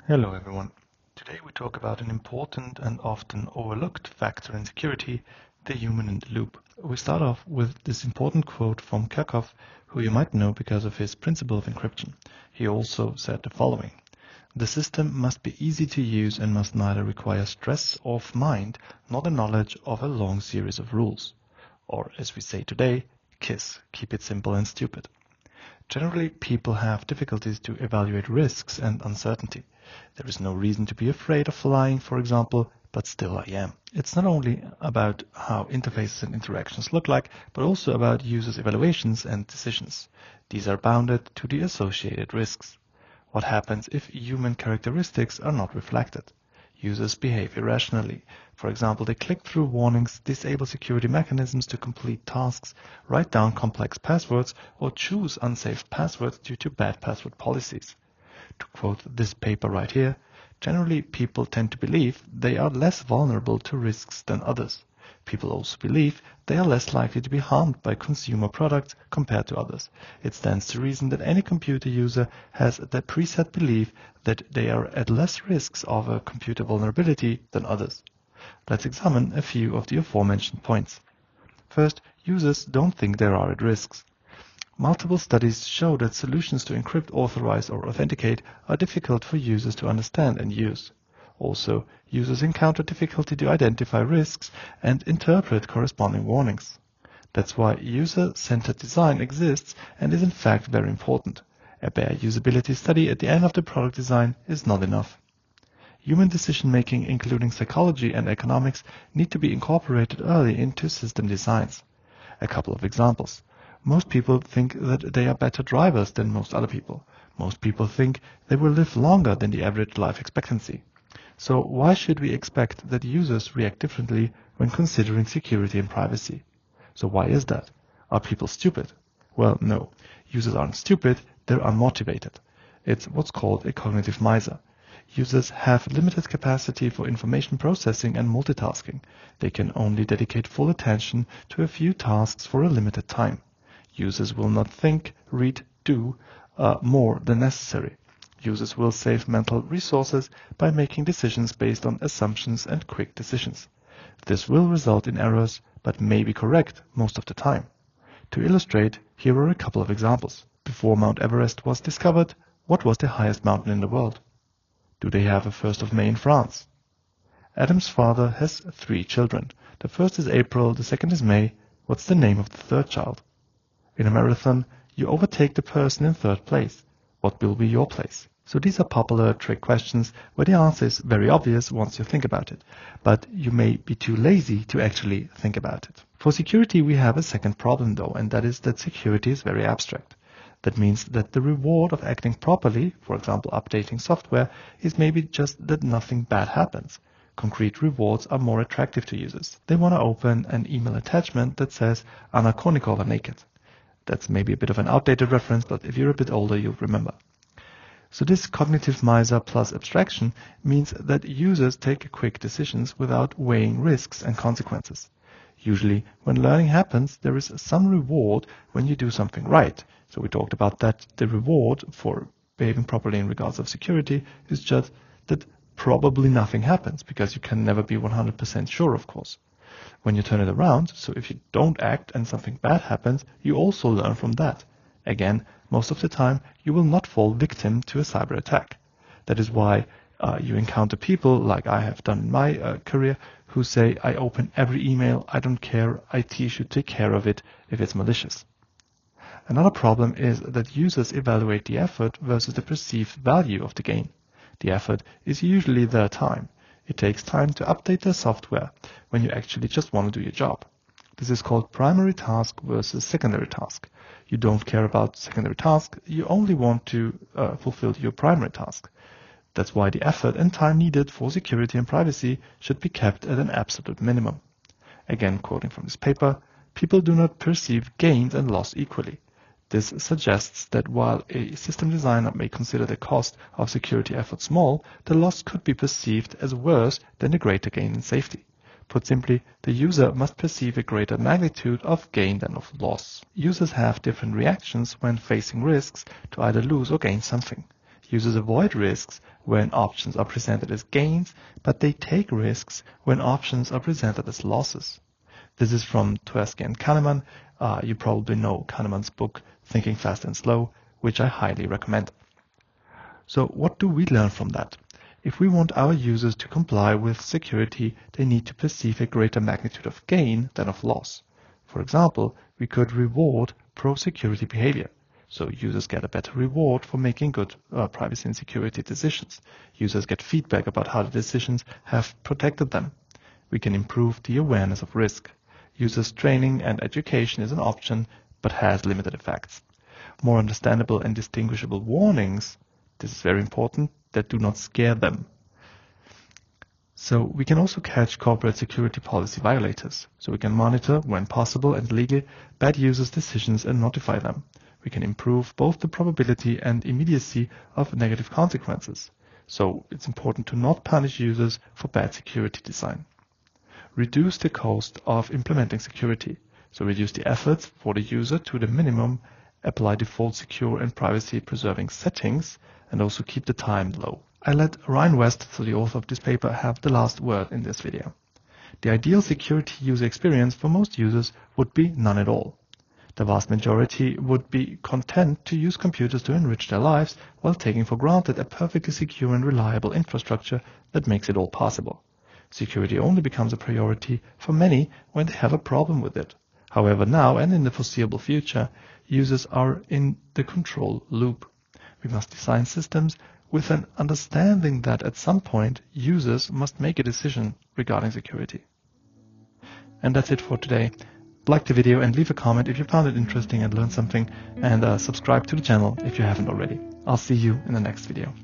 Hello everyone. Today we talk about an important and often overlooked factor in security, the human in the loop. We start off with this important quote from Kerckhoff, who you might know because of his principle of encryption. He also said the following: "The system must be easy to use and must neither require stress of mind nor the knowledge of a long series of rules." Or, as we say today, KISS, keep it simple and stupid. Generally, people have difficulties to evaluate risks and uncertainty. There is no reason to be afraid of flying, for example, but still I am. It's not only about how interfaces and interactions look like, but also about users' evaluations and decisions. These are bounded to the associated risks. What happens if human characteristics are not reflected? Users behave irrationally. For example, they click through warnings, disable security mechanisms to complete tasks, write down complex passwords, or choose unsafe passwords due to bad password policies. To quote this paper right here, generally people tend to believe they are less vulnerable to risks than others. People also believe they are less likely to be harmed by consumer products compared to others. It stands to reason that any computer user has the preset belief that they are at less risks of a computer vulnerability than others. Let's examine a few of the aforementioned points. First, users don't think they are at risks. Multiple studies show that solutions to encrypt, authorize, or authenticate are difficult for users to understand and use. Also, users encounter difficulty to identify risks and interpret corresponding warnings. That's why user-centered design exists and is in fact very important. A bare usability study at the end of the product design is not enough. Human decision-making, including psychology and economics, need to be incorporated early into system designs. A couple of examples. Most people think that they are better drivers than most other people. Most people think they will live longer than the average life expectancy. So why should we expect that users react differently when considering security and privacy? So why is that? Are people stupid? Well, no. Users aren't stupid, they're unmotivated. It's what's called a cognitive miser. Users have limited capacity for information processing and multitasking. They can only dedicate full attention to a few tasks for a limited time. Users will not think, read, do more than necessary. Users will save mental resources by making decisions based on assumptions and quick decisions. This will result in errors, but may be correct most of the time. To illustrate, here are a couple of examples. Before Mount Everest was discovered, what was the highest mountain in the world? Do they have a 1st of May in France? Adam's father has 3 children. The first is April, the second is May. What's the name of the third child? In a marathon, you overtake the person in 3rd place. What will be your place? So these are popular trick questions where the answer is very obvious once you think about it, but you may be too lazy to actually think about it. For security, we have a second problem though, and that is that security is very abstract. That means that the reward of acting properly, for example updating software, is maybe just that nothing bad happens. Concrete rewards are more attractive to users. They want to open an email attachment that says Anna Kournikova naked. That's maybe a bit of an outdated reference, but if you're a bit older, you'll remember. So this cognitive miser plus abstraction means that users take quick decisions without weighing risks and consequences. Usually, when learning happens, there is some reward when you do something right. So we talked about that. The reward for behaving properly in regards of security is just that probably nothing happens, because you can never be 100% sure, of course. When you turn it around, so if you don't act and something bad happens, you also learn from that. Again, most of the time, you will not fall victim to a cyber attack. That is why you encounter people, like I have done in my career, who say, I open every email, I don't care, IT should take care of it if it's malicious. Another problem is that users evaluate the effort versus the perceived value of the gain. The effort is usually their time. It takes time to update their software when you actually just want to do your job. This is called primary task versus secondary task. You don't care about secondary task, you only want to fulfill your primary task. That's why the effort and time needed for security and privacy should be kept at an absolute minimum. Again, quoting from this paper, people do not perceive gains and loss equally. This suggests that while a system designer may consider the cost of security effort small, the loss could be perceived as worse than the greater gain in safety. Put simply, the user must perceive a greater magnitude of gain than of loss. Users have different reactions when facing risks to either lose or gain something. Users avoid risks when options are presented as gains, but they take risks when options are presented as losses. This is from Tversky and Kahneman. You probably know Kahneman's book, Thinking Fast and Slow, which I highly recommend. So what do we learn from that? If we want our users to comply with security, they need to perceive a greater magnitude of gain than of loss. For example, we could reward pro-security behavior. So users get a better reward for making good privacy and security decisions. Users get feedback about how the decisions have protected them. We can improve the awareness of risk. Users' training and education is an option, but has limited effects. More understandable and distinguishable warnings, this is very important, that do not scare them. So we can also catch corporate security policy violators. So we can monitor, when possible and legal, bad users' decisions and notify them. We can improve both the probability and immediacy of negative consequences. So it's important to not punish users for bad security design. Reduce the cost of implementing security. So reduce the efforts for the user to the minimum, apply default secure and privacy preserving settings, and also keep the time low. I let Ryan West, so the author of this paper, have the last word in this video. The ideal security user experience for most users would be none at all. The vast majority would be content to use computers to enrich their lives while taking for granted a perfectly secure and reliable infrastructure that makes it all possible. Security only becomes a priority for many when they have a problem with it. However, now and in the foreseeable future, users are in the control loop. We must design systems with an understanding that at some point users must make a decision regarding security. And that's it for today. Like the video and leave a comment if you found it interesting and learned something, and subscribe to the channel if you haven't already. I'll see you in the next video.